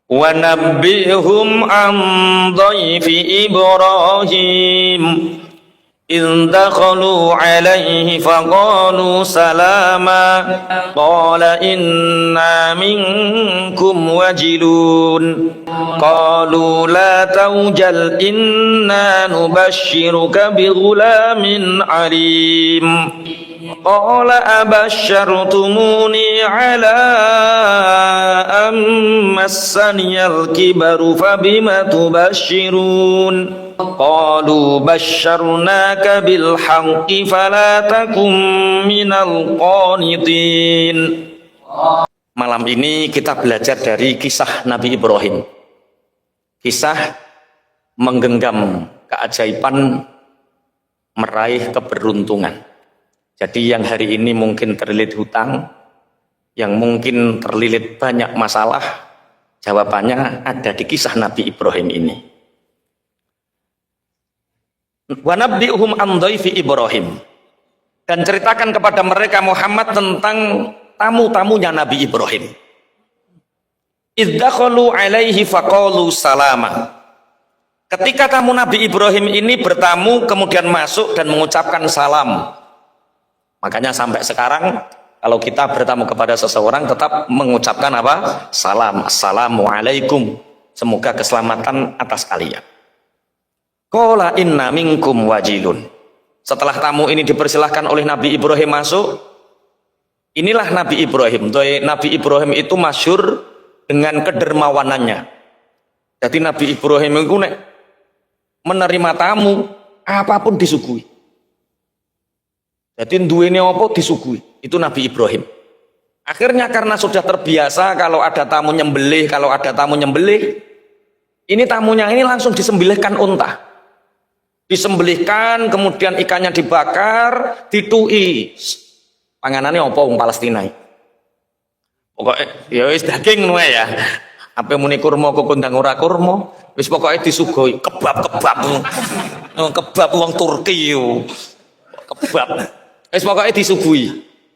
Wa nabbihum an dhaifi Ibrahim إذ دخلوا عليه فقالوا سلاما قال إنا منكم وجلون قالوا لا توجل إنا نبشرك بغلام عليم قال أبشرتموني على أن مسني الكبر فبم تبشرون قالوا بشرناك بالحق فلا تكن من القانطين. Malam ini kita belajar dari kisah Nabi Ibrahim, kisah menggenggam keajaiban meraih keberuntungan. Jadi yang hari ini mungkin terlilit hutang, yang mungkin terlilit banyak masalah, jawabannya ada di kisah Nabi Ibrahim ini. Wa nabbi'uhum an dhaifi Ibrahim, dan ceritakan kepada mereka Muhammad tentang tamu-tamunya Nabi Ibrahim. Iddakhalu alaihi faqalu salama. Ketika tamu Nabi Ibrahim ini bertamu kemudian masuk dan mengucapkan salam. Makanya sampai sekarang kalau kita bertamu kepada seseorang tetap mengucapkan apa? Salam. Assalamualaikum. Semoga keselamatan atas kalian. Qala inna minkum wajilun. Setelah tamu ini dipersilahkan oleh Nabi Ibrahim masuk, inilah Nabi Ibrahim. Nabi Ibrahim itu masyhur dengan kedermawanannya. Jadi Nabi Ibrahim itu menerima tamu apapun disuguhi. Jadi duwene apa disuguhi. Itu Nabi Ibrahim. Akhirnya karena sudah terbiasa kalau ada tamu nyembelih, ini tamunya ini langsung disembelihkan unta. Disembelihkan, kemudian ikannya dibakar, ditui. Panganannya apa wong Palestina? Pokoknya ya wis daging ngono ya. Apa muni kurma kok kondang ora kurma, wis pokoke disuguhi kebab-kebab. Kebab wong Turki yo. Kebab. Wis pokoke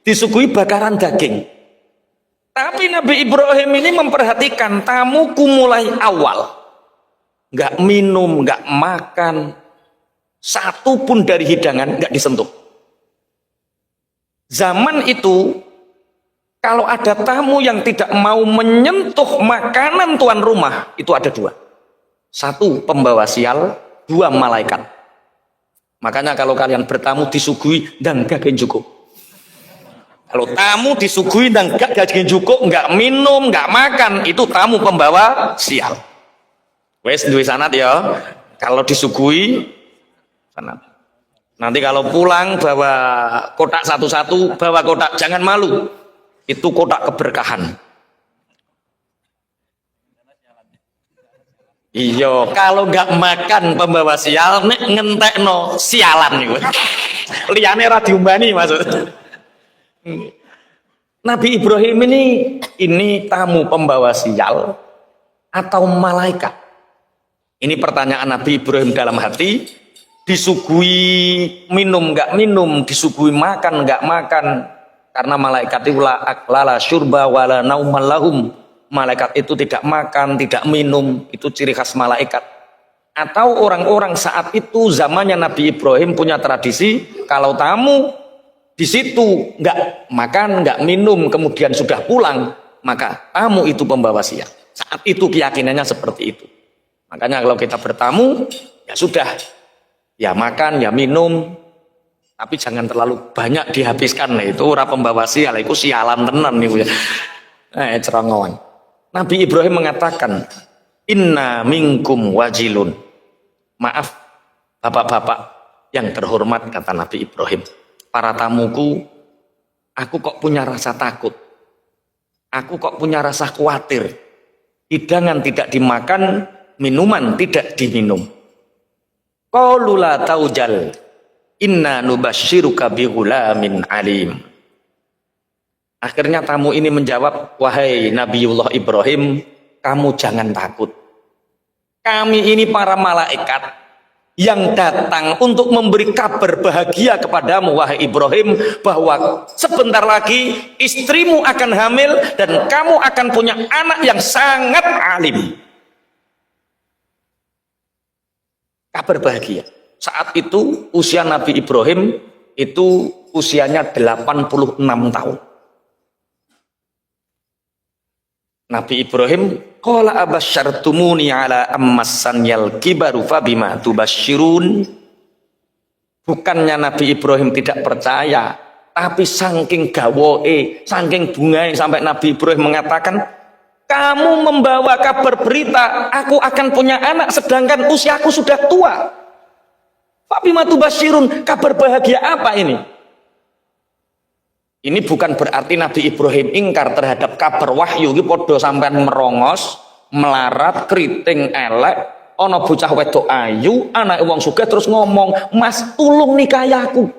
disuguhi bakaran daging. Tapi Nabi Ibrahim ini memperhatikan tamuku mulai awal. Enggak minum, enggak makan, satu pun dari hidangan enggak disentuh. Zaman itu kalau ada tamu yang tidak mau menyentuh makanan tuan rumah, itu ada dua. Satu pembawa sial, dua malaikat. Makanya kalau kalian bertamu disuguhi dan gageng cukup. Kalau tamu disuguhi dan gageng cukup, enggak minum, enggak makan, itu tamu pembawa sial. Wes duwe sanad ya. Kalau disuguhi sanad. Nanti kalau pulang bawa kotak satu-satu, bawa kotak, jangan malu. Itu kotak keberkahan. Iya, kalau nggak makan pembawa sial, nek ngentekno sialan nih. Liyane ra diumbani maksud. Nabi Ibrahim ini tamu pembawa sial atau malaikat? Ini pertanyaan Nabi Ibrahim dalam hati. Disuguhi minum nggak minum, disuguhi makan nggak makan, karena malaikat itu la aklala syurba wala nauman lahum. Malaikat itu tidak makan, tidak minum, itu ciri khas malaikat. Atau orang-orang saat itu zamannya Nabi Ibrahim punya tradisi, kalau tamu di situ nggak makan, nggak minum, kemudian sudah pulang, maka tamu itu pembawa sial. Saat itu keyakinannya seperti itu. Makanya kalau kita bertamu, ya sudah. Ya makan, ya minum, tapi jangan terlalu banyak dihabiskan. Nah, itu ora pembawa sial, itu sialan tenan nih ya. Cerongoan. Nabi Ibrahim mengatakan, inna minkum wajilun. Maaf, bapak-bapak yang terhormat, kata Nabi Ibrahim. Para tamuku, aku kok punya rasa takut. Aku kok punya rasa khawatir. Hidangan tidak dimakan, minuman tidak diminum. Qalu la taujal inna nubashiruka bighulamin alim. Akhirnya tamu ini menjawab, wahai Nabiullah Ibrahim, kamu jangan takut. Kami ini para malaikat yang datang untuk memberi kabar bahagia kepadamu wahai Ibrahim, bahwa sebentar lagi istrimu akan hamil dan kamu akan punya anak yang sangat alim. Kabar bahagia. Saat itu usia Nabi Ibrahim itu usianya 86 tahun. Nabi Ibrahim, qala abasyartumuni ala ammassanyal kibaru fabima tubasyirun. Bukannya Nabi Ibrahim tidak percaya, tapi saking gawoe, saking bungai sampai Nabi Ibrahim mengatakan, kamu membawa kabar berita aku akan punya anak sedangkan usiaku sudah tua. Fabima tubasyirun, kabar bahagia apa ini? Ini bukan berarti Nabi Ibrahim ingkar terhadap kabar wahyu. Ini podo sampean merongos, melarat, keriting, elek, ono bocah wedok ayu, anak wong sugih terus ngomong, "Mas, tulung nikahi aku."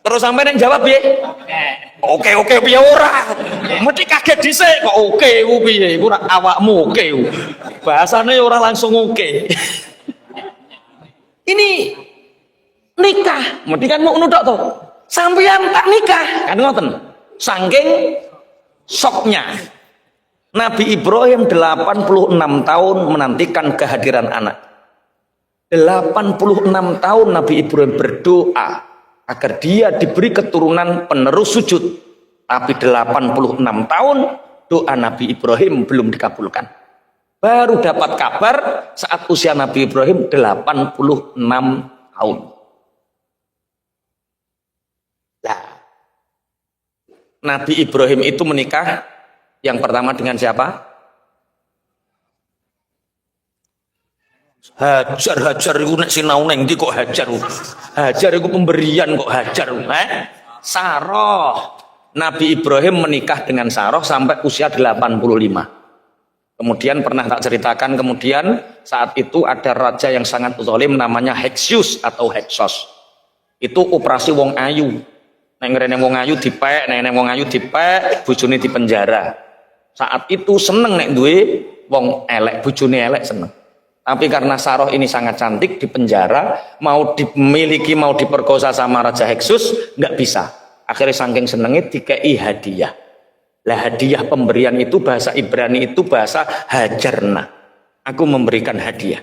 Terus sampean yang jawab ya? Oke piye ora? Mesti kaget dhisik kok oke ku piye? Iku awakmu oke. Bahasane ora langsung oke. Ini nikah, mesti kan mau nudok to. Sampeyan tak nikah, kan ngoten. Saking syoknya. Nabi Ibrahim 86 tahun menantikan kehadiran anak. 86 tahun Nabi Ibrahim berdoa agar dia diberi keturunan penerus sujud. Tapi 86 tahun doa Nabi Ibrahim belum dikabulkan. Baru dapat kabar saat usia Nabi Ibrahim 86 tahun. Nah, Nabi Ibrahim itu menikah yang pertama dengan siapa? Hajar itu nek sinau neng ndi kok Hajar. Hajar itu pemberian kok Hajar. Sarah. Nabi Ibrahim menikah dengan Sarah sampai usia 85. Kemudian pernah tak ceritakan, kemudian saat itu ada raja yang sangat zalim namanya Heksus atau Heksos. Itu operasi wong ayu. Neng rene wong ayu dipek, neng wong ayu dipek, bojone dipenjara. Saat itu seneng nek duwe wong elek, bojone elek seneng. Tapi karena Sarah ini sangat cantik dipenjara, mau dimiliki, mau diperkosa sama Raja Heksus, nggak bisa. Akhirnya saking senengnya dikei hadiah. Lah hadiah pemberian itu bahasa Ibrani itu bahasa hajarna. Aku memberikan hadiah.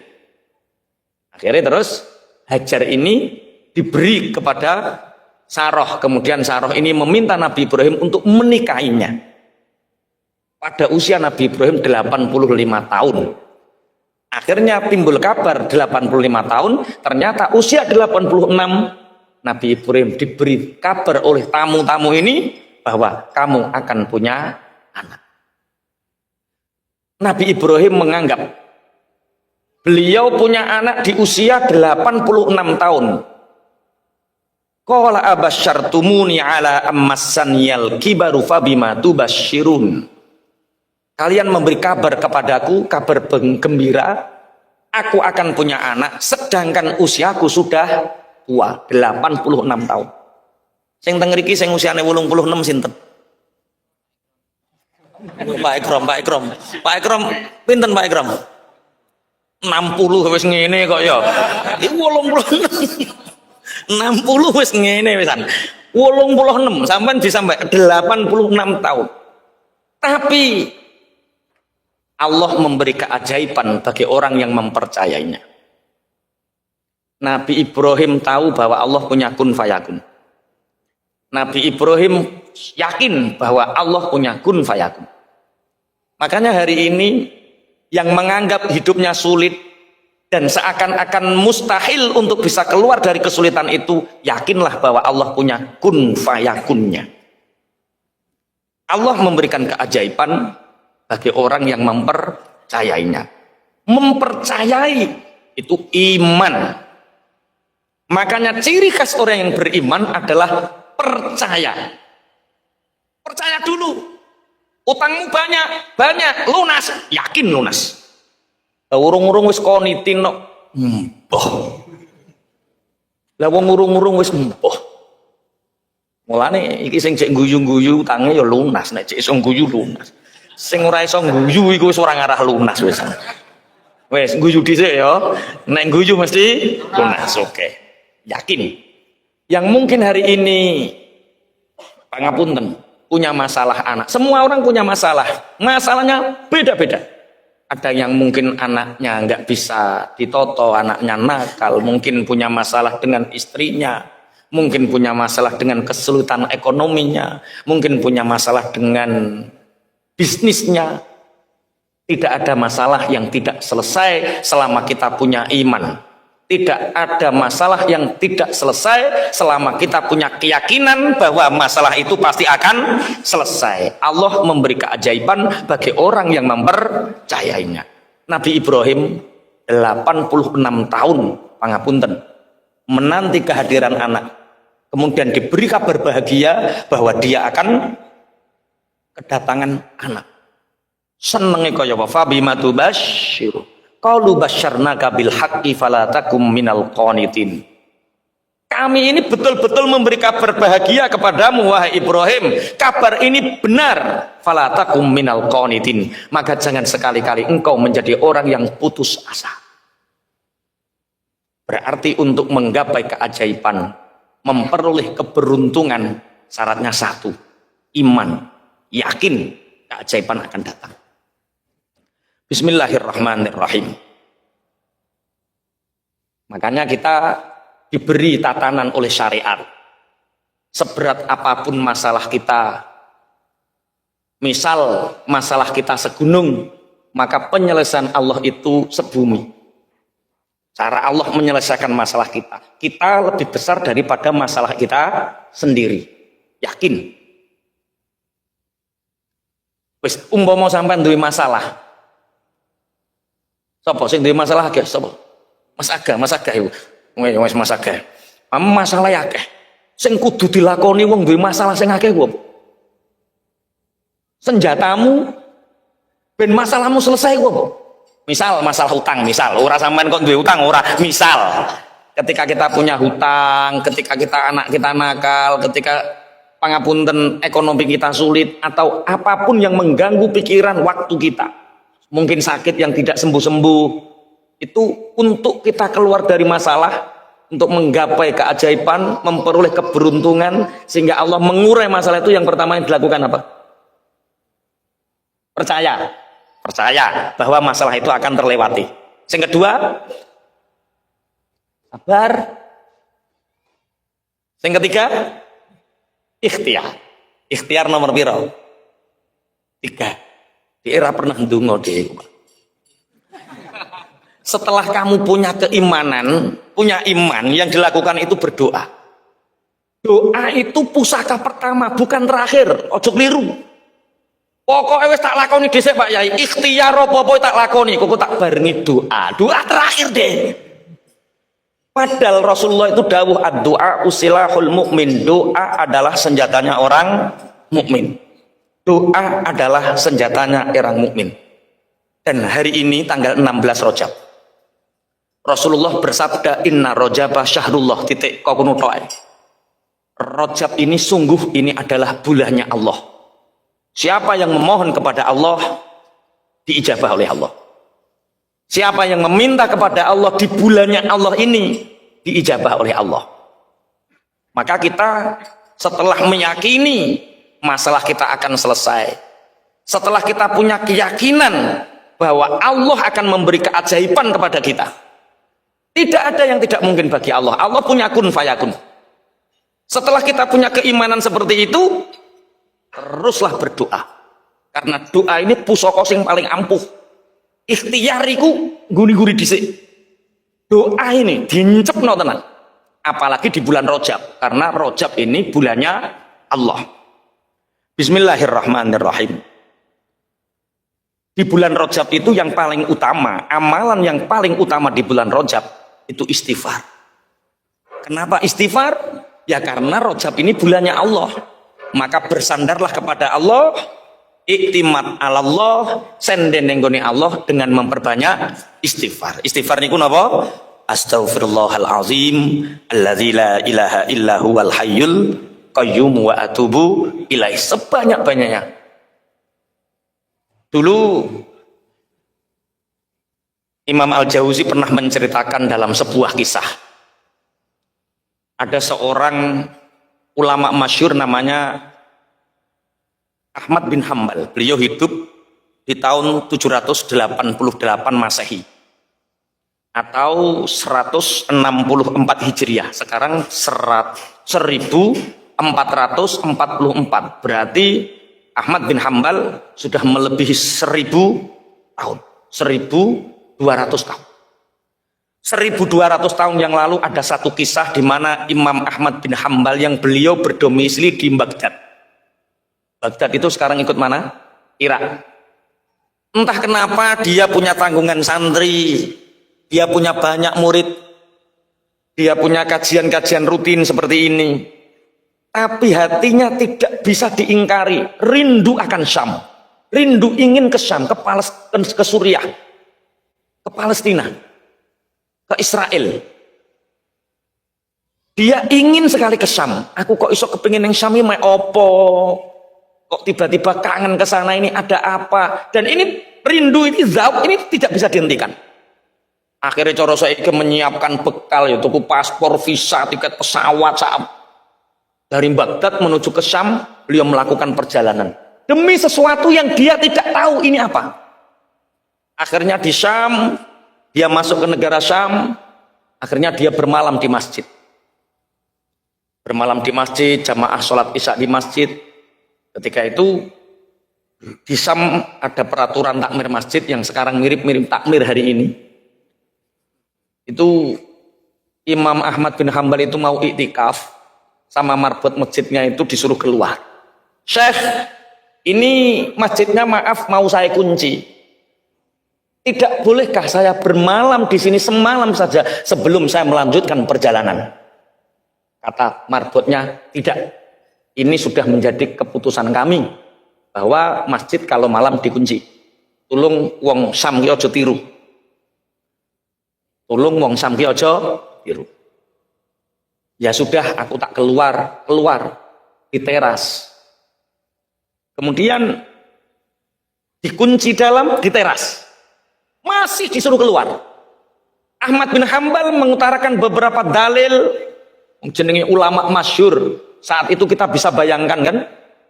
Akhirnya terus Hajar ini diberi kepada Sarah, kemudian Sarah ini meminta Nabi Ibrahim untuk menikahinya. Pada usia Nabi Ibrahim 85 tahun. Akhirnya timbul kabar 85 tahun, ternyata usia 86 Nabi Ibrahim diberi kabar oleh tamu-tamu ini bahwa kamu akan punya anak. Nabi Ibrahim menganggap beliau punya anak di usia 86 tahun. Qala abasyartumuni ala ammassanyal kibaru fabima tubasyirun. Kalian memberi kabar kepadaku, kabar gembira, aku akan punya anak sedangkan usiaku sudah tua, 86 tahun. Sing teng mriki sing usiane 86 sinten? Pak Ikrom, pinten Pak Ikrom? 60 wis ngene kok ya. Iki 86. 60 wis ngene wisan. 86 sampean bisa sampai 86 tahun. Tapi Allah memberi keajaiban bagi orang yang mempercayainya. Nabi Ibrahim tahu bahwa Allah punya kun fayakun. Nabi Ibrahim yakin bahwa Allah punya kun fayakun. Makanya hari ini yang menganggap hidupnya sulit dan seakan-akan mustahil untuk bisa keluar dari kesulitan itu, yakinlah bahwa Allah punya kun fayakunnya. Allah memberikan keajaiban bagi orang yang mempercayainya. Mempercayai itu iman. Makanya ciri khas orang yang beriman adalah percaya. Percaya dulu. Utangmu banyak, lunas, yakin lunas. Urung-urung wis konitin no. Lah wong urung-urung wis empuh. Mulane iki sing cek guyu-guyu utange ya lunas, nek cek iso guyu lunas. Sing ora iso guyu iku wis ora ngarah lunas wis. Wes guyu dhisik ya. Nek guyu mesti lunas. Oke. Yakin. Yang mungkin hari ini pangapunten punya masalah anak. Semua orang punya masalah. Masalahnya beda-beda. Ada yang mungkin anaknya nggak bisa ditoto, anaknya nakal, mungkin punya masalah dengan istrinya, mungkin punya masalah dengan kesulitan ekonominya, mungkin punya masalah dengan bisnisnya. Tidak ada masalah yang tidak selesai selama kita punya iman. Tidak ada masalah yang tidak selesai selama kita punya keyakinan bahwa masalah itu pasti akan selesai. Allah memberi keajaiban bagi orang yang mempercayainya. Nabi Ibrahim 86 tahun pangapunten menanti kehadiran anak. Kemudian diberi kabar bahagia bahwa dia akan kedatangan anak. Senenge kaya wa fa bima tubasyiru qalu basyarnaka bil haqqi fala takum minal qanitin. Kami ini betul-betul memberi kabar bahagia kepadamu wahai Ibrahim. Kabar ini benar. Fala takum minal qanitin. Maka jangan sekali-kali engkau menjadi orang yang putus asa. Berarti untuk menggapai keajaiban, memperoleh keberuntungan, syaratnya satu, iman, yakin keajaiban akan datang. Bismillahirrahmanirrahim. Makanya kita diberi tatanan oleh syariat. Seberat apapun masalah kita, misal masalah kita segunung, maka penyelesaian Allah itu sebumi. Cara Allah menyelesaikan masalah kita, kita lebih besar daripada masalah kita sendiri. Yakin. Wis umpama sampean duwe masalah. Sapa sing duwe masalah akeh sapa? Mas Aga iku. Wis Mas Aga. Masalah akeh. Sing kudu dilakoni wong duwe masalah sing akeh ku. Senjatamu ben masalahmu selesai ku. Misal masalah hutang, misal ora sampean kok duwe hutang ora, misal ketika kita punya hutang, ketika kita anak kita nakal, ketika pangapunten ekonomi kita sulit atau apapun yang mengganggu pikiran waktu kita. Mungkin sakit yang tidak sembuh-sembuh, itu untuk kita keluar dari masalah, untuk menggapai keajaiban, memperoleh keberuntungan, sehingga Allah mengurai masalah itu. Yang pertama yang dilakukan apa? Percaya bahwa masalah itu akan terlewati. Yang kedua, sabar. Yang ketiga, ikhtiar nomor piro? 3. Di era pernah ndonga deh. Setelah kamu punya keimanan, punya iman, yang dilakukan itu berdoa. Doa itu pusaka pertama, bukan terakhir. Ojo keliru. Pokoknya wis tak lakoni dhisik Pak Yai. Ikhtiar apa-apa tak lakoni, kok tak barengi doa. Doa terakhir deh. Padahal Rasulullah itu dawuh ad-du'a usilahul mukmin. Doa adalah senjatanya orang mukmin. Doa adalah senjatanya orang mukmin. Dan hari ini tanggal 16 Rajab, Rasulullah bersabda inna rajaba syahrullah titik kokunutoy. Rajab ini sungguh ini adalah bulannya Allah. Siapa yang memohon kepada Allah diijabah oleh Allah. Siapa yang meminta kepada Allah di bulannya Allah ini diijabah oleh Allah. Maka kita setelah meyakini masalah kita akan selesai, setelah kita punya keyakinan bahwa Allah akan memberi keajaiban kepada kita, tidak ada yang tidak mungkin bagi Allah. Allah punya kun fayakun. Setelah kita punya keimanan seperti itu, teruslah berdoa, karena doa ini pusaka sing paling ampuh. Ikhtiariku guri-guri dhisik. Doa ini dincepno tenan, apalagi di bulan Rajab, karena Rajab ini bulannya Allah. Bismillahirrahmanirrahim. Di bulan Rajab itu yang paling utama, amalan yang paling utama di bulan Rajab itu istighfar. Kenapa istighfar? Ya karena Rajab ini bulannya Allah. Maka bersandarlah kepada Allah, iktimat Allah, senden nenggone Allah dengan memperbanyak istighfar. Istighfar niku napa? Astaghfirullahalazim alladzi la ilaha illa huwal hayyul qayyum wa atubu ilaih, sebanyak-banyaknya. Dulu Imam Al-Jauzi pernah menceritakan dalam sebuah kisah. Ada seorang ulama masyhur namanya Ahmad bin Hambal. Beliau hidup di tahun 788 Masehi atau 164 Hijriah. Sekarang 1444. Berarti Ahmad bin Hambal sudah melebihi 1000 tahun. 1200 tahun. 1200 tahun yang lalu ada satu kisah di mana Imam Ahmad bin Hambal yang beliau berdomisili di Baghdad. Baghdad itu sekarang ikut mana? Irak. Entah kenapa dia punya tanggungan santri, dia punya banyak murid, dia punya kajian-kajian rutin seperti ini. Tapi hatinya tidak bisa diingkari, rindu akan Syam. Rindu ingin ke Syam, ke Suriah, ke Palestina, ke Israel. Dia ingin sekali ke Syam. Aku kok iso kepingin yang Syam ini opo? Kok tiba-tiba kangen ke sana, ini ada apa? Dan ini rindu ini zauq ini tidak bisa dihentikan. Akhirnya coro saiki menyiapkan bekal ya, tuku paspor, visa, tiket pesawat dari Baghdad menuju ke Syam. Beliau melakukan perjalanan demi sesuatu yang dia tidak tahu ini apa. Akhirnya di Syam, dia masuk ke negara Syam. Akhirnya dia bermalam di masjid. Bermalam di masjid, jamaah sholat isya di masjid. Ketika itu di Syam ada peraturan takmir masjid yang sekarang mirip-mirip takmir hari ini. Itu Imam Ahmad bin Hambal itu mau iktikaf, sama marbot masjidnya itu disuruh keluar. Syekh, ini masjidnya maaf mau saya kunci. Tidak bolehkah saya bermalam di sini semalam saja sebelum saya melanjutkan perjalanan? Kata marbotnya, tidak. Ini sudah menjadi keputusan kami bahwa masjid kalau malam dikunci. Tulung wong Syam ki aja tiru. Tulung wong Syam ki aja tiru. Ya sudah, aku tak keluar di teras. Kemudian dikunci di teras. Masih disuruh keluar. Ahmad bin Hambal mengutarakan beberapa dalil jenenge ulama masyhur. Saat itu kita bisa bayangkan kan,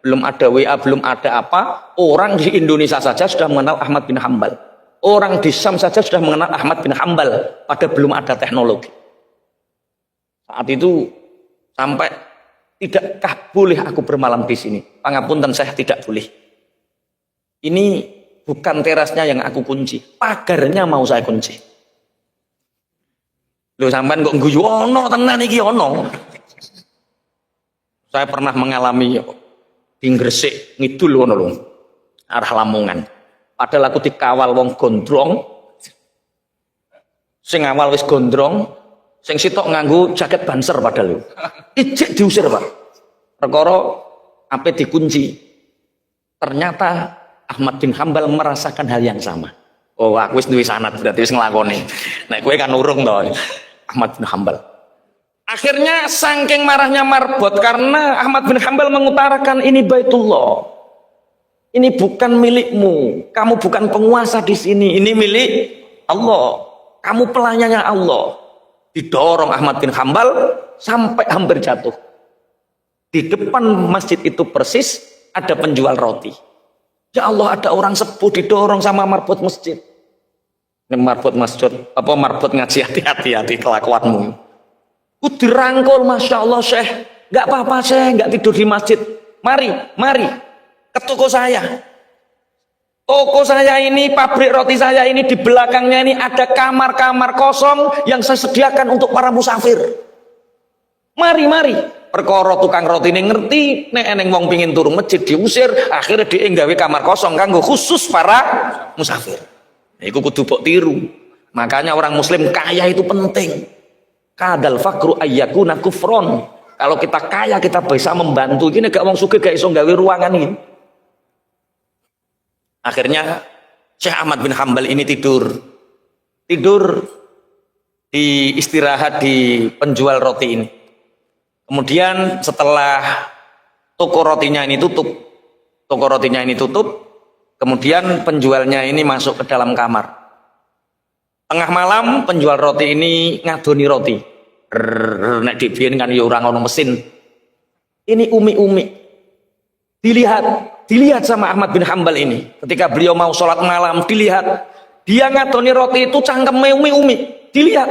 belum ada WA, belum ada apa, orang di Indonesia saja sudah mengenal Ahmad bin Hambal. Orang di Syam saja sudah mengenal Ahmad bin Hambal, padahal belum ada teknologi. Saat itu sampai, tidakkah boleh aku bermalam di sini? Pangapunten, saya tidak boleh. Ini bukan terasnya yang aku kunci, pagarnya mau saya kunci. Lho sampean kok guyu ono tenan iki ono. Saya pernah mengalami di Gresik ngidul ngono lho, arah Lamongan. Padahal aku dikawal wong gondrong. Sing awal wis gondrong, sing sitok nganggo jaket banser padahal lho. Ijik diusir, Pak. Perkara ape dikunci. Ternyata Ahmad bin Hambal merasakan hal yang sama. Oh, aku wis duwe sanad berarti wis nglakoni. Nek kowe kan urung to. Ahmad bin Hambal. Akhirnya saking marahnya marbot karena Ahmad bin Hambal mengutarakan ini Baitullah. Ini bukan milikmu. Kamu bukan penguasa di sini. Ini milik Allah. Kamu pelayannya Allah. Didorong Ahmad bin Hambal sampai hampir jatuh. Di depan masjid itu persis ada penjual roti. Ya Allah, ada orang sepuh didorong sama marbot masjid. Ini marbot masjid, apa marbot ngaji, hati-hati kelakuanmu. Dirangkul, Masya Allah Syekh, nggak apa-apa Syekh, nggak tidur di masjid. Mari ke toko saya. Toko saya ini, pabrik roti saya ini, di belakangnya ini ada kamar-kamar kosong yang saya sediakan untuk para musafir. Mari. Perkara tukang roti ini ngerti, nek eneng wong pingin turun masjid diusir, akhirnya dia nggawe kamar kosong kanggo khusus para musafir. Iku kudu mbok tiru. Makanya orang muslim kaya itu penting. Kadal fakru ayyakuna kufron. Kalau kita kaya kita bisa membantu. Ini gak wong sugih gak iso gawe ruangan ini. Akhirnya Syekh Ahmad bin Hambal ini tidur di istirahat di penjual roti ini. Kemudian setelah toko rotinya ini tutup, kemudian penjualnya ini masuk ke dalam kamar. Tengah malam penjual roti ini ngadoni roti. Nek dibiyen kan ya ora ono mesin. Ini umi-umi. Dilihat sama Ahmad bin Hambal ini. Ketika beliau mau sholat malam, dilihat. Dia ngadoni roti itu cangkeme umi-umi. Dilihat.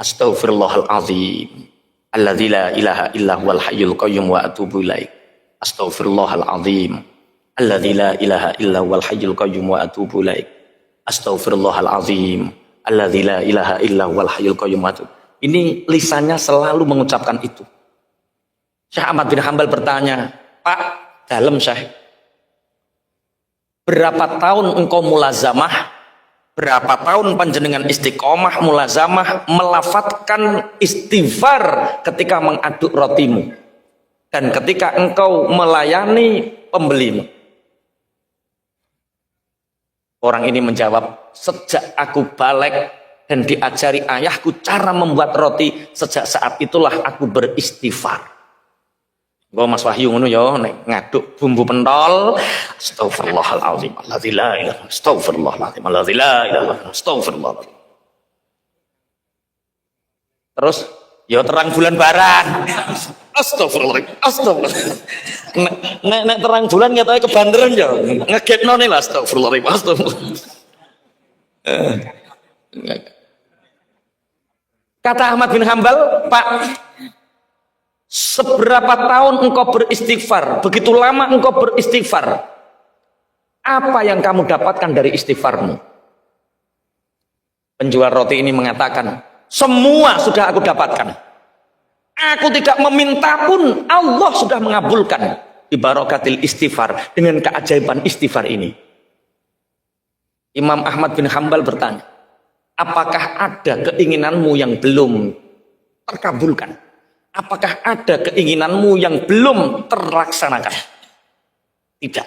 Astaghfirullahaladzim. Alladzi la ilaha illa huwal hayyul qayyum wa atubu ilaik. Astaghfirullahaladzim. Alladzi la ilaha illa huwal hayyul qayyum wa atubu ilaik. Astaghfirullahaladzim. Alladzi la ilaha illa huwal hayyul qayyum wa atubu. Ini lisannya selalu mengucapkan itu. Syekh Ahmad bin Hambal bertanya, Pak, dalam Syekh, berapa tahun engkau mulazamah, berapa tahun panjenengan istiqomah mulazamah melafatkan istighfar ketika mengaduk rotimu dan ketika engkau melayani pembelimu? Orang ini menjawab, sejak aku balik dan diajari ayahku cara membuat roti, sejak saat itulah aku beristighfar. Gua Mas Wahyu ngono ya, nek ngaduk bumbu pentol, astagfirullahalazim, alladzi la ilaha, astagfirullahalazim, alladzi la ilaha, astagfirullahalazim. Terus ya terang bulan barang. Astagfirullahalazim, astagfirullahalazim. Nek terang bulan ngetoke kebanderan ya, ngegekno ne lah astagfirullahalazim, astagfirullahalazim. Kata Ahmad bin Hambal, Pak, seberapa tahun engkau beristighfar, begitu lama engkau beristighfar, apa yang kamu dapatkan dari istighfarmu? Penjual roti ini mengatakan, semua sudah aku dapatkan. Aku tidak meminta pun, Allah sudah mengabulkan. Ibarakatil istighfar, dengan keajaiban istighfar ini. Imam Ahmad bin Hambal bertanya, apakah ada keinginanmu yang belum terkabulkan? Apakah ada keinginanmu yang belum terlaksanakan? Tidak.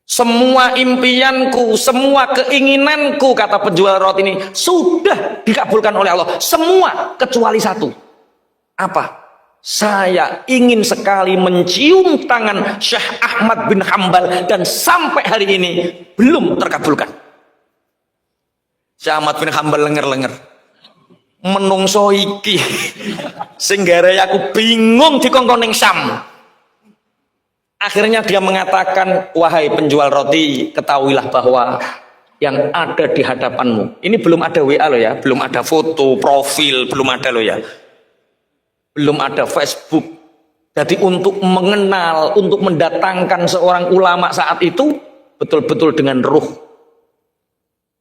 Semua impianku, semua keinginanku, kata penjual roti ini, sudah dikabulkan oleh Allah. Semua kecuali satu. Apa? Saya ingin sekali mencium tangan Syekh Ahmad bin Hambal dan sampai hari ini belum terkabulkan. Syekh Ahmad bin Hambal lenger-lenger. Menungso iki sing gare aku bingung dikongkon ning Syam. Akhirnya dia mengatakan, wahai penjual roti, ketahuilah bahwa yang ada di hadapanmu, ini belum ada WA loh ya, belum ada foto profil, belum ada loh ya, belum ada Facebook. Jadi untuk mengenal, untuk mendatangkan seorang ulama saat itu betul-betul dengan ruh.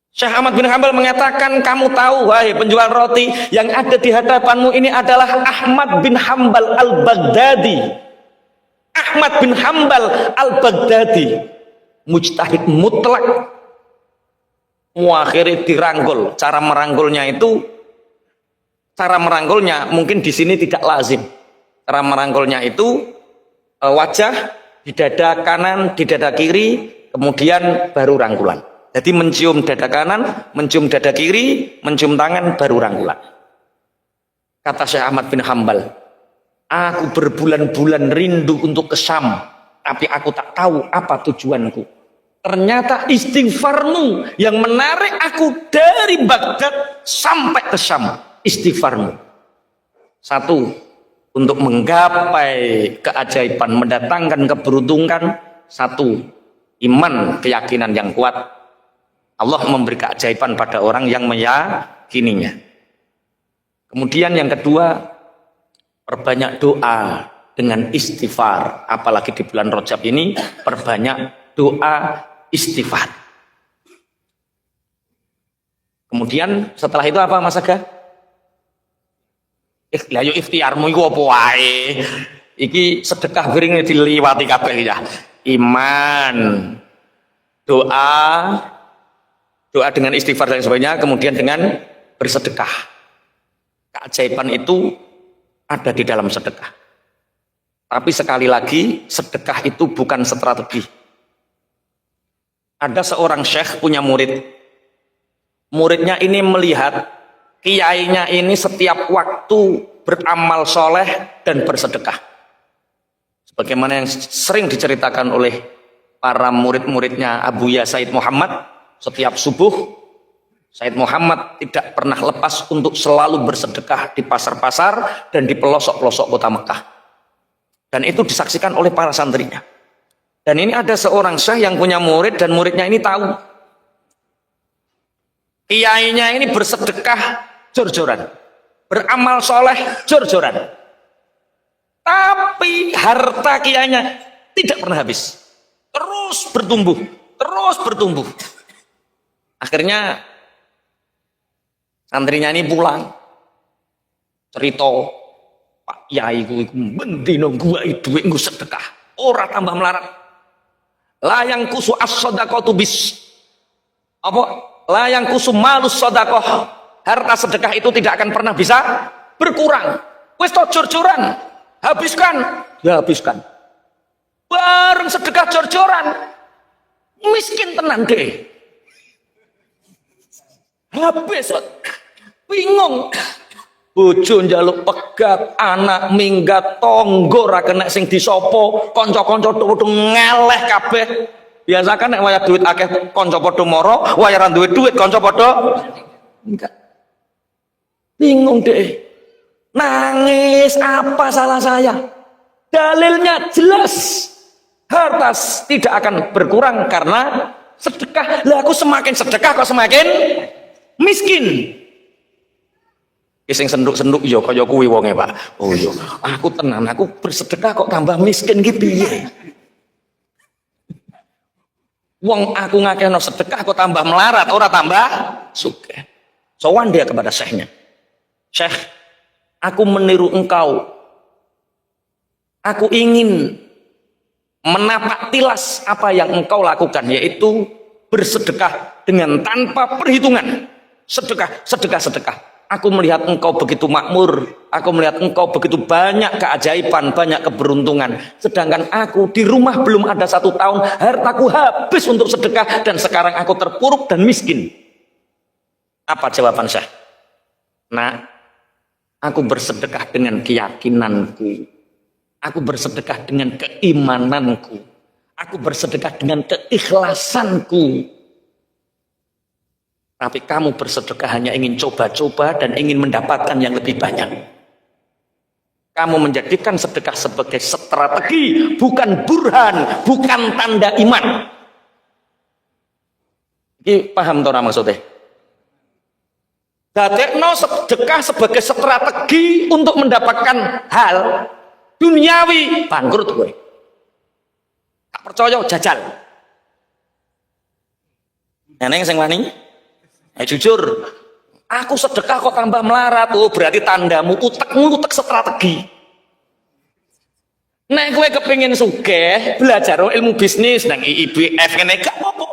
Syekh Ahmad bin Hambal mengatakan, kamu tahu wahai penjual roti, yang ada di hadapanmu ini adalah Ahmad bin Hambal al-Baghdadi. Ahmad bin Hambal al-Baghdadi, mujtahid mutlak, muakhiri dirangkul. Cara merangkulnya mungkin di sini tidak lazim. Cara merangkulnya itu wajah, di dada kanan, di dada kiri, kemudian baru rangkulan. Jadi mencium dada kanan, mencium dada kiri, mencium tangan, baru rangkulan. Kata Syekh Ahmad bin Hambal, aku berbulan-bulan rindu untuk ke Syam, tapi aku tak tahu apa tujuanku. Ternyata istighfarmu yang menarik aku dari Baghdad sampai ke Syam. Istighfarmu. Satu, untuk menggapai keajaiban, mendatangkan keberuntungan. Satu, iman, keyakinan yang kuat. Allah memberi keajaiban pada orang yang meyakininya. Kemudian yang kedua, perbanyak doa dengan istighfar. Apalagi di bulan Rajab ini, perbanyak doa istighfar. Kemudian setelah itu apa Mas Aga? Lah yo ikhtiarmu iku apa wae? Iki sedekah wiring diliwati kabeh ya. Iman, doa dengan istighfar dan sebagainya, kemudian dengan bersedekah. Keajaiban itu ada di dalam sedekah. Tapi sekali lagi, sedekah itu bukan strategi. Ada seorang syekh punya murid. Muridnya ini melihat kiainya ini setiap waktu beramal soleh dan bersedekah. Sebagaimana yang sering diceritakan oleh para murid-muridnya Abu Ya Said Muhammad, setiap subuh Said Muhammad tidak pernah lepas untuk selalu bersedekah di pasar-pasar dan di pelosok-pelosok kota Mekah. Dan itu disaksikan oleh para santrinya. Dan ini ada seorang syekh yang punya murid dan muridnya ini tahu. Kiainya ini bersedekah jor-joran. Beramal soleh jor-joran. Tapi harta kiainya tidak pernah habis. Terus bertumbuh. Terus bertumbuh. Akhirnya santrinya ini pulang. Cerita, Pak Yai ku iku bendino gua duit nggo sedekah. Ora tambah melarat. Layang kusu as-shadaqatu bis. Apa? Layang kusu malus shadaqah. Harta sedekah itu tidak akan pernah bisa berkurang. Wis to jor-joran. Habiskan, ya habiskan. Bareng sedekah jor-joran. Miskin tenan deh. Habis, bingung. Bojo njaluk pegat, anak minggat, tonggo ra kena sing disopo, kanca-kanca padha ngeleh kabeh. Biasa kan nek wayah duit akeh kanca padha mara, wayah ra duwe duit kanca padha enggak. Bingung deh. Nangis, apa salah saya? Dalilnya jelas. Harta tidak akan berkurang karena sedekah. Lah aku semakin sedekah kok semakin miskin. Sing senduk-senduk ya kaya kuwi wonge, Pak. Oh iya, aku tenan, aku bersedekah kok tambah miskin ki piye? Wong aku ngakehno sedekah kok tambah melarat, ora tambah sugih. Sowan dia kepada syekhnya. Syekh, aku meniru engkau. Aku ingin menapak tilas apa yang engkau lakukan, yaitu bersedekah dengan tanpa perhitungan. Sedekah, sedekah, sedekah. Aku melihat engkau begitu makmur, aku melihat engkau begitu banyak keajaiban, banyak keberuntungan. Sedangkan aku di rumah belum ada 1 tahun, hartaku habis untuk sedekah dan sekarang aku terpuruk dan miskin. Apa jawaban saya? Nah, aku bersedekah dengan keyakinanku. Aku bersedekah dengan keimananku. Aku bersedekah dengan keikhlasanku. Tapi kamu bersedekah hanya ingin coba-coba dan ingin mendapatkan yang lebih banyak. Kamu menjadikan sedekah sebagai strategi, bukan burhan, bukan tanda iman. Ini paham toh maksudnya? Dadekno sedekah sebagai strategi untuk mendapatkan hal duniawi, bangkrut gue. Tak percaya jajal. Neneng sing wani? Jujur, aku sedekah kok tambah melarat. Oh, berarti tandamu utek strategi. Nek kowe kepengin sugih, belajar ilmu bisnis nang IIBF ngene gak apa-apa.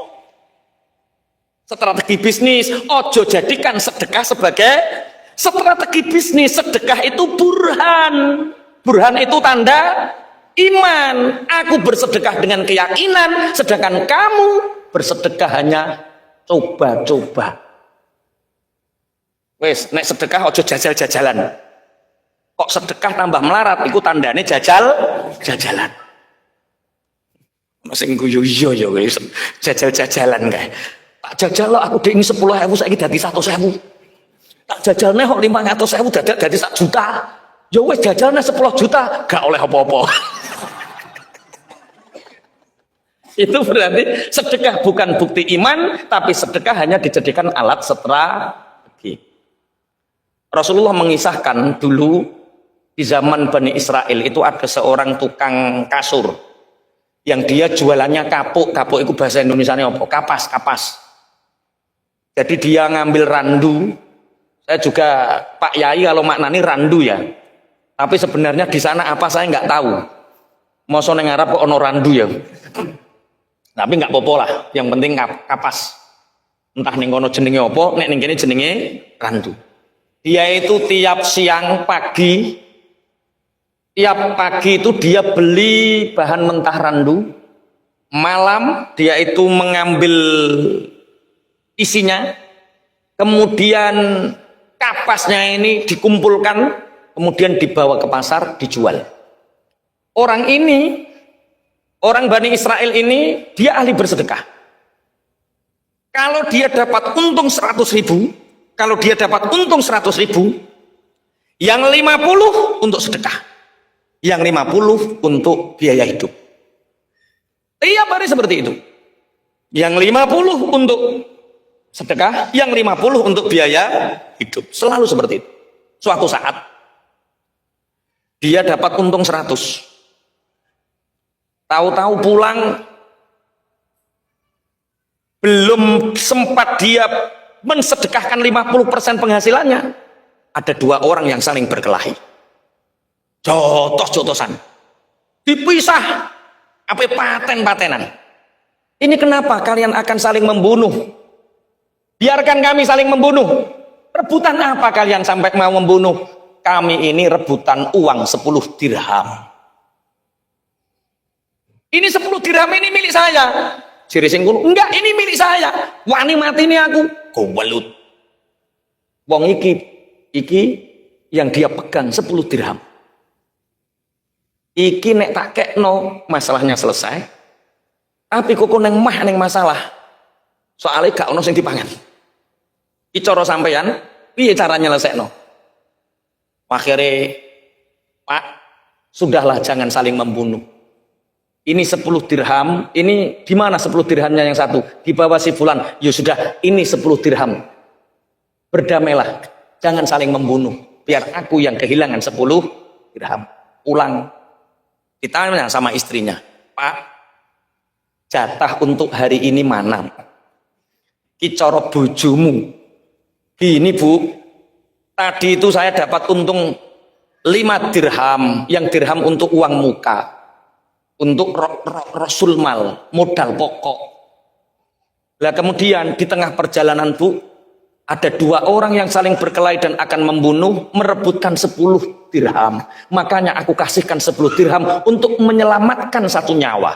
Strategi bisnis, ojo jadikan sedekah sebagai strategi bisnis. Sedekah itu burhan. Burhan itu tanda iman. Aku bersedekah dengan keyakinan, sedangkan kamu bersedekah hanya coba-coba. Wes, nek sedekah ojo jajal-jajalan. Kok sedekah tambah melarat, iku tandane jajal-jajalan. Masing guyu iya ya wis jajal-jajalan kae. Tak jajal lo aku ding 10.000 saiki dadi 100.000. Tak jajalne kok 500.000 dadak dadi 1 juta. Ya wis jajalne 10 juta, gak oleh apa-apa. Itu berarti sedekah bukan bukti iman, tapi sedekah hanya dijadikan alat strategi. Rasulullah mengisahkan dulu di zaman Bani Israel itu ada seorang tukang kasur yang dia jualannya kapuk. Kapuk itu bahasa Indonesianya apa? Kapas, kapas. Jadi dia ngambil randu. Saya juga Pak Yai kalau maknani randu ya. Tapi sebenarnya di sana apa saya nggak tahu. Masa neng Arab kok ono randu ya. Tapi nggak apa-apa lah. Yang penting kapas. Entah ning kono jenenge apa, nek ning kene jenenge randu. Dia itu tiap siang pagi, tiap pagi itu dia beli bahan mentah randu. Malam dia itu mengambil isinya, kemudian kapasnya ini dikumpulkan, kemudian dibawa ke pasar dijual. Orang ini, orang Bani Israel ini, dia ahli bersedekah. Kalau dia dapat untung 100.000, kalau dia dapat untung 100.000, yang 50 untuk sedekah, yang 50 untuk biaya hidup. Tiap hari seperti itu. Yang 50 untuk sedekah, yang 50 untuk biaya hidup. Selalu seperti itu. Suatu saat dia dapat untung 100. Tahu-tahu pulang, belum sempat dia mensedekahkan 50% penghasilannya, ada dua orang yang saling berkelahi. Jotos-jotosan. Dipisah. Apa paten-patenan. Ini kenapa kalian akan saling membunuh? Biarkan kami saling membunuh. Rebutan apa kalian sampai mau membunuh? Kami ini rebutan uang 10 dirham. Ini 10 dirham ini milik saya. Ciri sing kuno, enggak, ini milik saya. Wani mati ini aku. Gowelut. Wong iki yang dia pegang 10 dirham. Iki nek tak kekno masalahnya selesai. Tapi kok neng mah neng masalah. Soalnya gak ono sing dipangan. Iki cara sampeyan piye cara nyelesekno? Akhirnya, Pak, sudahlah jangan saling membunuh. Ini 10 dirham, ini di mana 10 dirhamnya yang satu? Di bawah si fulan. Ya sudah, ini 10 dirham. Berdamailah, jangan saling membunuh. Biar aku yang kehilangan 10 dirham. Pulang. Ditanya sama istrinya, Pak, jatah untuk hari ini mana? Ki cara bojomu. Gini Bu, tadi itu saya dapat untung 5 dirham, yang dirham untuk uang muka, untuk rasul mal, modal pokok. Lah kemudian di tengah perjalanan Bu, ada dua orang yang saling berkelahi dan akan membunuh, merebutkan 10 dirham. Makanya aku kasihkan 10 dirham untuk menyelamatkan satu nyawa.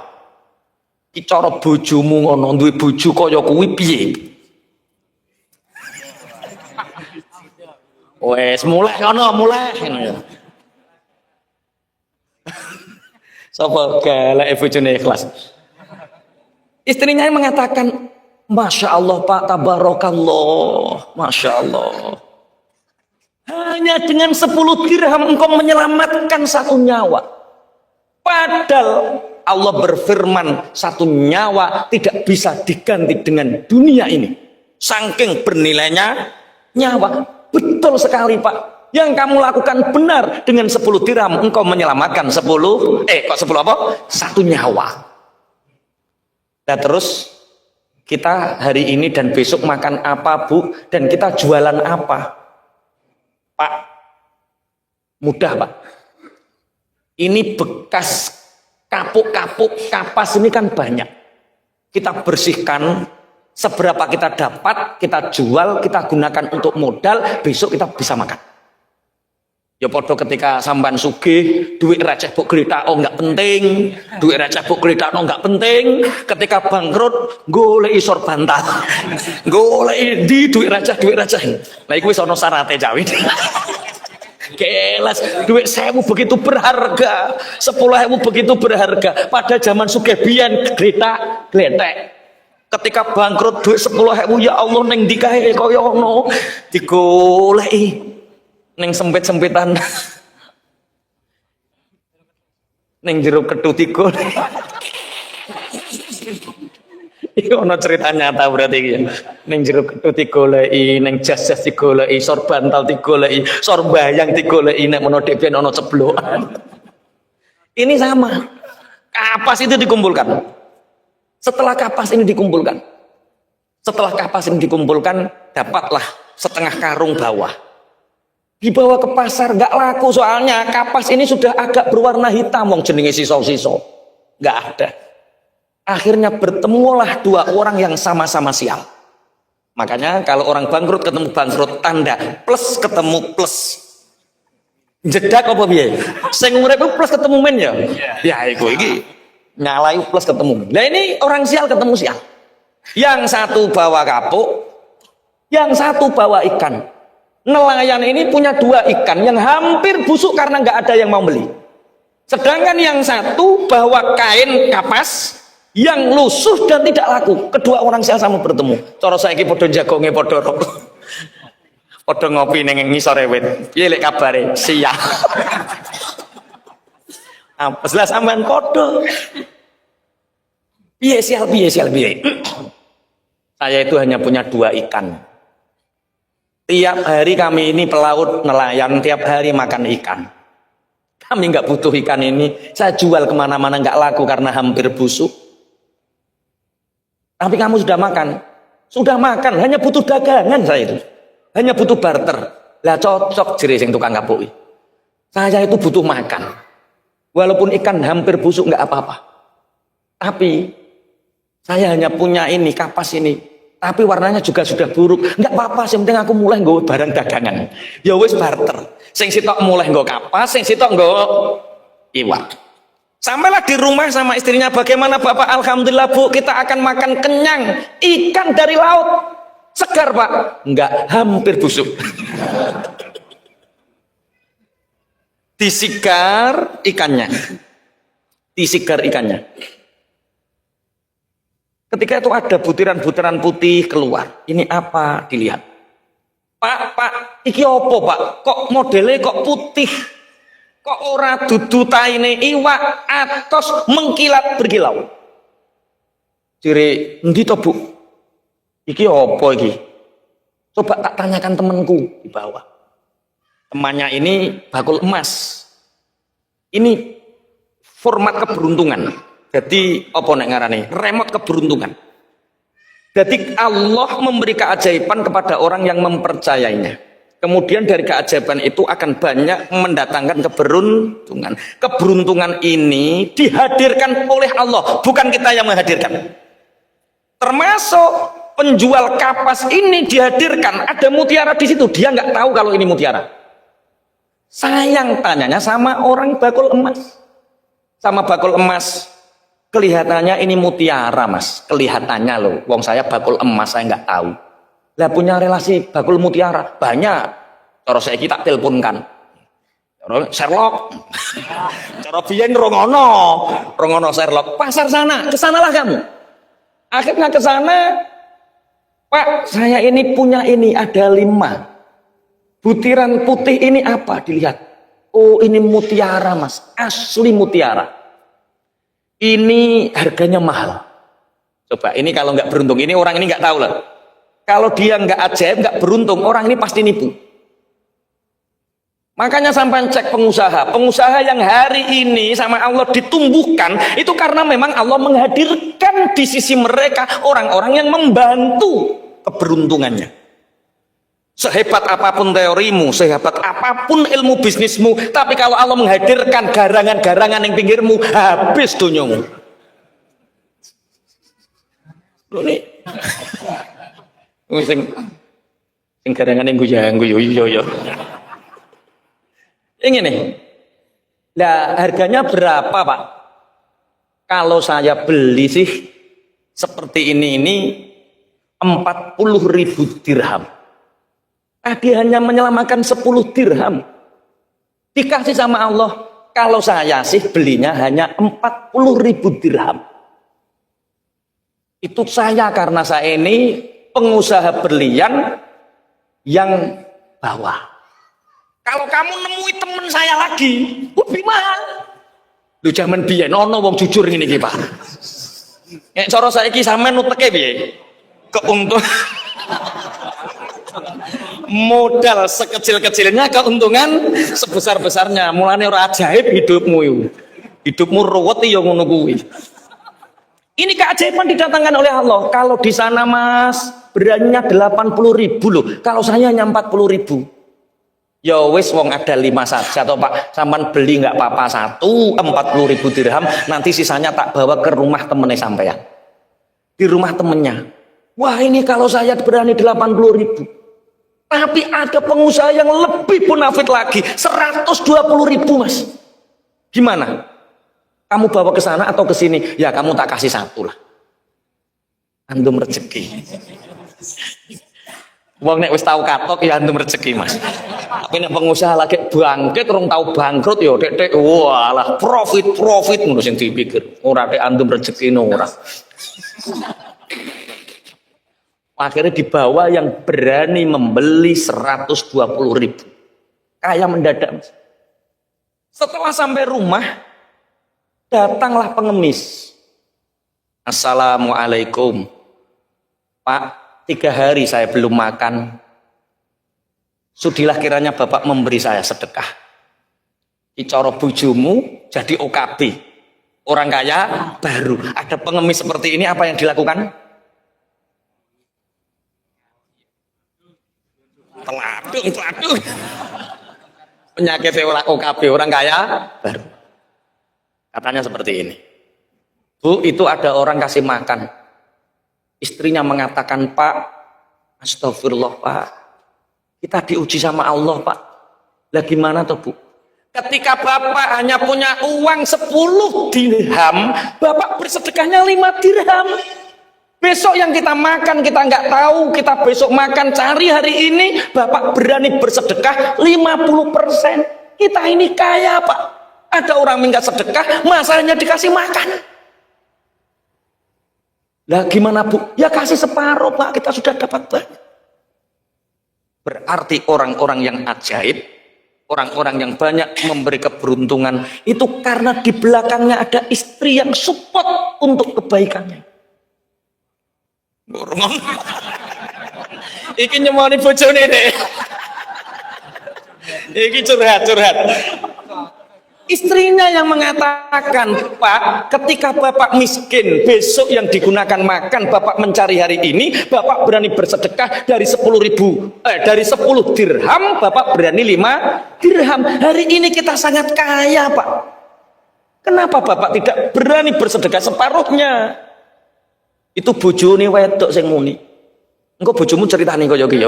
Ki cara bojomu ngono, duwe bojo kaya kuwi piye? Wes mulai kono, mulai ngono ya. Sapa galak bojone ikhlas. Istrinya yang mengatakan, Masya Allah Pak, tabarakallah, Masya Allah. Hanya dengan 10 dirham engkau menyelamatkan satu nyawa. Padahal Allah berfirman, satu nyawa tidak bisa diganti dengan dunia ini. Saking bernilainya nyawa. Betul sekali Pak. Yang kamu lakukan benar, dengan 10 dirham engkau menyelamatkan 10 apa? Satu nyawa. Nah terus kita hari ini dan besok makan apa Bu? Dan kita jualan apa? Pak, mudah Pak. Ini bekas kapuk-kapuk kapas ini kan banyak. Kita bersihkan, seberapa kita dapat, kita jual, kita gunakan untuk modal, besok kita bisa makan. Ya podo ketika samban sugih, duit receh buk gerita oh nggak penting, duit receh buk gerita oh nggak penting. Ketika bangkrut, golek isor bantal, golek di duit receh. Nah iku wis ana syarate Jawi. Kelas duit 1000 begitu berharga, 10.000 begitu berharga. Pada zaman sugih biyen gerita gletek. Ketika bangkrut duit 10.000 ya Allah ning ndi kae kaya ngono digoleki. Neng sempit-sempitan neng jeruk ketut iku. Iku ana cerita nyata berarti iki. Neng jeruk ketut digoleki, neng jas-jas digoleki, sor bantal digoleki, sor bayang digoleki, nek menawa dhek ben ana ceblokan. Ini sama. Kapas itu dikumpulkan. Setelah kapas ini dikumpulkan, dapatlah setengah karung bawah. Dibawa ke pasar, nggak laku soalnya kapas ini sudah agak berwarna hitam, wong jenenge siso-siso, nggak ada. Akhirnya bertemulah dua orang yang sama-sama sial. Makanya kalau orang bangkrut ketemu bangkrut, tanda plus ketemu plus. Jedak apa piye? Sing urip plus ketemu men ya. Ya iku iki nyalai plus ketemu. Nah ini orang sial ketemu sial. Yang satu bawa kapuk, yang satu bawa ikan. Nelayan ini punya 2 ikan yang hampir busuk karena nggak ada yang mau beli. Sedangkan yang satu bawa kain kapas, yang lusuh dan tidak laku. Kedua orang sama bertemu. Cara saiki padha jagonge padha padha ngopi ning ngisore wit. Piye lek kabare? Siap. Apa jelas sampean padha. Piye sial piye. Saya itu hanya punya 2 ikan. Tiap hari kami ini pelaut nelayan, tiap hari makan ikan. Kami nggak butuh ikan ini, saya jual kemana-mana nggak laku karena hampir busuk. Tapi kamu sudah makan, hanya butuh dagangan saya itu, hanya butuh barter. Lah cocok jere sing tukang kapuk. Saya itu butuh makan, walaupun ikan hampir busuk nggak apa-apa. Tapi saya hanya punya ini kapas ini, tapi warnanya juga sudah buruk. Nggak apa-apa, yang penting aku mulai nggawa barang dagangan. Ya wis barter. Sing sitok mulai nggawa kapas, sing sitok nggawa iwak. Sampailah di rumah sama istrinya, bagaimana Bapak? Alhamdulillah Bu, kita akan makan kenyang. Ikan dari laut. Segar Pak? Enggak, hampir busuk. Disigar ikannya. Ketika itu ada butiran-butiran putih keluar. Ini apa? Dilihat. Pak, iki opo Pak? Kok modelnya kok putih? Kok ora dudu taine iwak atos mengkilat berkilau? Ciri endi to Bu? Iki apa iki? Coba tak tanyakan temanku di bawah. Temannya ini bakul emas. Ini format keberuntungan. Jadi apa nek ngarane? Remote keberuntungan. Jadi Allah memberi keajaiban kepada orang yang mempercayainya. Kemudian dari keajaiban itu akan banyak mendatangkan keberuntungan. Keberuntungan ini dihadirkan oleh Allah, bukan kita yang menghadirkan. Termasuk penjual kapas ini dihadirkan, ada mutiara di situ, dia nggak tahu kalau ini mutiara. Sayang tanyanya sama orang bakul emas. Sama bakul emas, kelihatannya ini mutiara Mas, kelihatannya loh. Wong saya bakul emas, saya nggak tahu. Lah punya relasi bakul mutiara banyak. Cara saiki tak teleponkan. Cara Sherlock. Cara biyen rongono Sherlock. Pasar sana, kesanalah kamu. Akhirnya ke sana. Pak, saya ini punya ini ada 5. Butiran putih ini apa? Dilihat. Oh, ini mutiara Mas, asli mutiara. Ini harganya mahal. Coba ini kalau nggak beruntung, ini orang ini nggak tahu lah. Kalau dia nggak ajaib, nggak beruntung, orang ini pasti nipu. Makanya sampai cek pengusaha yang hari ini sama Allah ditumbuhkan, itu karena memang Allah menghadirkan di sisi mereka orang-orang yang membantu keberuntungannya. Sehebat apapun teorimu, sehebat apapun ilmu bisnismu, tapi kalau Allah menghadirkan garangan-garangan yang pinggirmu, habis dunyomu. Loh nih. Sing garangan yang guyu yo. Ini nih. Lah harganya berapa, Pak? Kalau saya beli sih seperti ini 40.000 dirham. Dia hanya menyelamatkan 10 dirham. Dikasih sama Allah. Kalau saya sih belinya hanya 40.000 dirham. Itu saya karena saya ini pengusaha berlian yang bawah. Kalau kamu nemui teman saya lagi, lebih mahal. Lu zaman biyen ono wong jujur ngene iki, Pak. Nek cara saiki sampean nuteke piye? Keuntungan modal sekecil-kecilnya, keuntungan sebesar-besarnya. Mulane ora ajaib hidupmu itu. Hidupmu ruwet ya ngono kuwi. Ini keajaiban didatangkan oleh Allah. Kalau di sana Mas, beraninya 80.000 loh. Kalau saya hanya 40.000. Ya wis wong ada 5 saja toh Pak. Sampean beli nggak apa-apa 40.000 dirham, nanti sisanya tak bawa ke rumah temennya sampean. Di rumah temennya. Wah, ini kalau saya berani 80.000. Tapi ada pengusaha yang lebih munafik lagi, 120.000 Mas. Gimana? Kamu bawa ke sana atau ke sini? Ya kamu tak kasih 1 lah. Antum rezeki. Wong nek wis tau katok ya antum rezeki Mas. Tapi nek pengusaha lagi bangkit rong tau bangkrut ya dek walah profit ngono sing dipikir. Ora tek antum rezekine ora. Akhirnya dibawa yang berani membeli 120.000. Kaya mendadak. Setelah sampai rumah, datanglah pengemis. Assalamualaikum. Pak, 3 hari saya belum makan. Sudilah kiranya Bapak memberi saya sedekah. Dicoro bojomu jadi OKB. Orang kaya baru. Ada pengemis seperti ini, apa yang dilakukan? Teladung. Penyakit OKB, orang kaya baru. Katanya seperti ini. Bu, itu ada orang kasih makan. Istrinya mengatakan, Pak, astagfirullah Pak, kita diuji sama Allah Pak. Lah gimana tuh Bu? Ketika Bapak hanya punya uang 10 dirham, Bapak bersedekahnya 5 dirham. Besok yang kita makan kita nggak tahu, kita besok makan cari hari ini, Bapak berani bersedekah 50%. Kita ini kaya Pak. Ada orang minta sedekah, masalahnya dikasih makan. Lah gimana Bu? Ya kasih separuh Pak, kita sudah dapat banyak. Berarti orang-orang yang ajaib, orang-orang yang banyak memberi keberuntungan, itu karena di belakangnya ada istri yang support untuk kebaikannya. Iki nyemoni bojone deh. Iki curhat. Istrinya yang mengatakan, Pak, ketika Bapak miskin, besok yang digunakan makan, Bapak mencari hari ini, Bapak berani bersedekah dari 10 dirham, Bapak berani 5 dirham. Hari ini kita sangat kaya, Pak. Kenapa Bapak tidak berani bersedekah separuhnya? Itu bojone wedok sing muni. Engko bojomu ceritani kaya iki ya.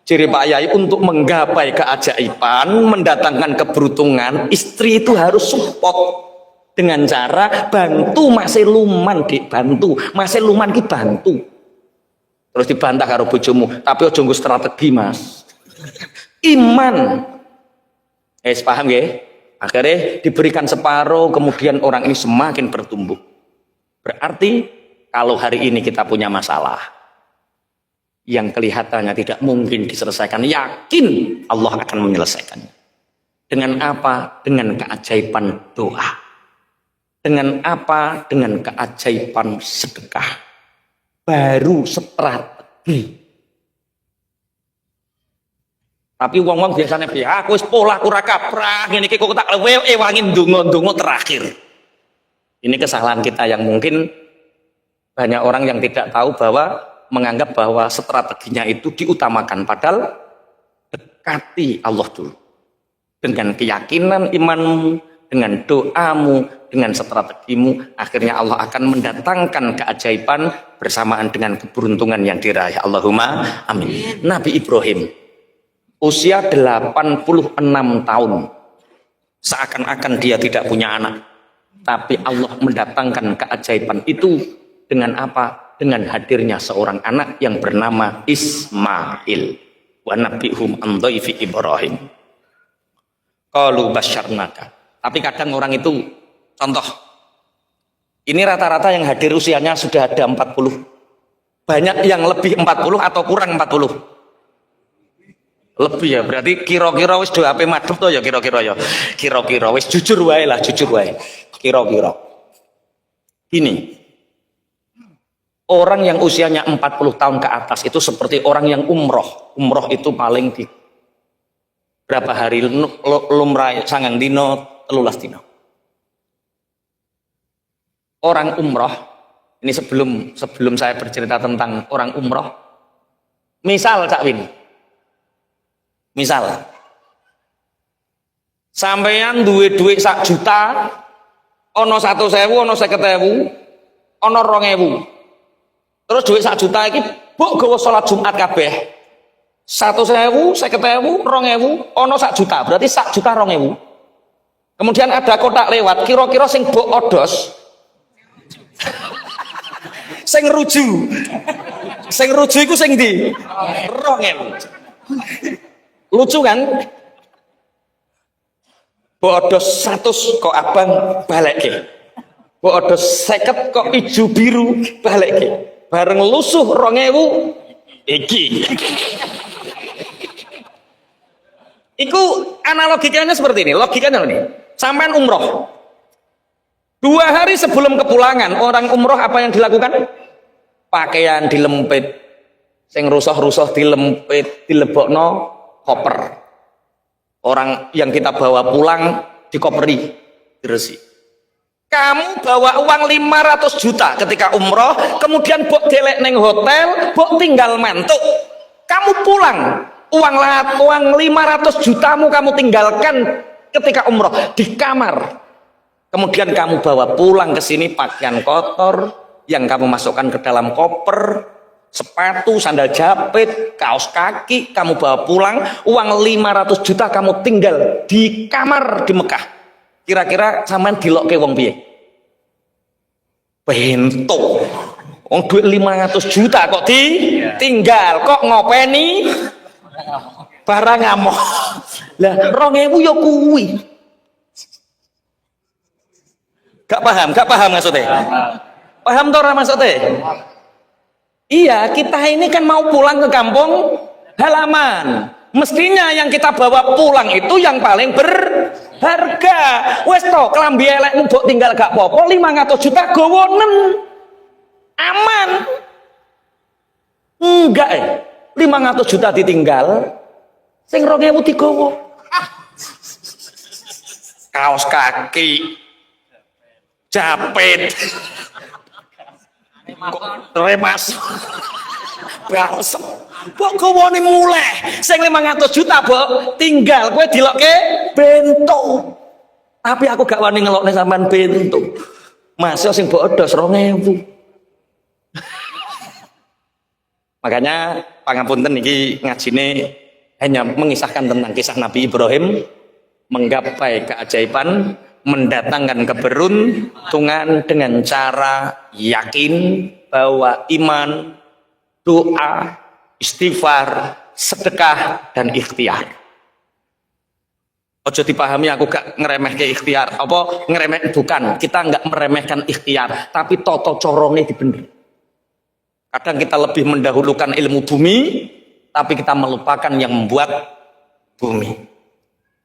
Ciri Pak Yai untuk menggapai keajaiban, mendatangkan keberuntungan, istri itu harus support dengan cara bantu masih luman dibantu, masih luman ki bantu. Terus dibantah karo bojomu, tapi ojo nggo strategi, Mas. Iman. Paham nggih? Akhirnya diberikan separuh, kemudian orang ini semakin bertumbuh. Berarti kalau hari ini kita punya masalah yang kelihatannya tidak mungkin diselesaikan, yakin Allah akan menyelesaikannya. Dengan apa? Dengan keajaiban doa. Dengan apa? Dengan keajaiban sedekah. Baru strategi. Tapi wong-wong biasanya aku wis pola aku ora kaprah, ngene iki kok tak wangi ndonga-ndonga terakhir. Ini kesalahan kita yang mungkin banyak orang yang tidak tahu bahwa menganggap bahwa strateginya itu diutamakan, padahal dekati Allah dulu. Dengan keyakinan imanmu, dengan doamu, dengan strategimu, akhirnya Allah akan mendatangkan keajaiban bersamaan dengan keberuntungan yang diraih. Allahumma amin. Nabi Ibrahim usia 86 tahun, seakan-akan dia tidak punya anak, tapi Allah mendatangkan keajaiban itu dengan apa? Dengan hadirnya seorang anak yang bernama Ismail. Wa nabihum an dhaifi Ibrahim. Qalu basyarnaka. Tapi kadang orang itu, contoh, ini rata-rata yang hadir usianya sudah ada 40. Banyak yang lebih 40 atau kurang 40. Lebih ya, berarti kira-kira wis do ape madhep to ya kira-kira ya. Kira-kira wis jujur wae lah, jujur wae. Kira-kira. Ini orang yang usianya 40 tahun ke atas itu seperti orang yang umroh. Umroh itu paling di berapa hari lumrah sangang dino, 13 dino. Orang umroh, ini sebelum saya bercerita tentang orang umroh, misal Cak Win, misal sampeyan duwe duit 1 juta, ono 100.000, ono 50.000, ono 2.000. Terus duit 1 juta iki mbok gawa salat Jumat kabeh. 100.000, 50.000, 2.000, ono 1 juta, berarti 1 juta 2.000. Kemudian ada kotak lewat, kira-kira sing mbok odos. Sing ruju. Sing ruju iku sing ndi? 2.000. Lucu kan? Mbok ada 100 kok abang balekke. Mbok ada 50 kok ijo biru balekke. Bareng lusuh 2000 iki. Iku analogikanya seperti ini. Logikanya ini. Sampean umroh. 2 hari sebelum kepulangan orang umroh apa yang dilakukan? Pakaian dilempit, sing rusuh-rusuh dilempit, dilebokno koper. Orang yang kita bawa pulang dikoperi, diresi. Kamu bawa uang 500 juta ketika umroh, kemudian bok delek neng hotel, bok tinggal mantuk. Kamu pulang, uang 500 jutamu kamu tinggalkan ketika umroh di kamar. Kemudian kamu bawa pulang ke sini pakaian kotor yang kamu masukkan ke dalam koper, sepatu, sandal jepit, kaos kaki, kamu bawa pulang, uang 500 juta kamu tinggal di kamar di Mekah. Kira-kira sampean dilokke wong piye? Bento. Wong duit 500 juta kok ditinggal, kok ngopeni barang ngamuk. Lah 2000 ya kuwi. Gak paham maksudnya? Paham toh maksudnya? Iya, kita ini kan mau pulang ke kampung halaman. Mestinya yang kita bawa pulang itu yang paling berharga. Wes toh, kelambi elekmu mbok tinggal gak popo 500 juta gowonen. Aman. Enggak 500 juta ditinggal, sing 2000 digowo. Kaos kaki, japit, remas, balsem, kok gowone mulai, sing 500 juta mbok tinggal, kowe dilokke bento. Tapi aku gak wani ngelokne sampean bento. Mas sing mbok edos 2000. Makanya pangapunten niki ngajine hanya mengisahkan tentang kisah Nabi Ibrahim menggapai keajaiban, mendatangkan keberuntungan dengan cara yakin bahwa iman, doa, istighfar, sedekah dan ikhtiar. Ojo dipahami aku gak ngeremehke ikhtiar, apa ngeremeh, bukan, kita nggak meremehkan ikhtiar, tapi toto corone dibener. Kadang kita lebih mendahulukan ilmu bumi, tapi kita melupakan yang membuat bumi.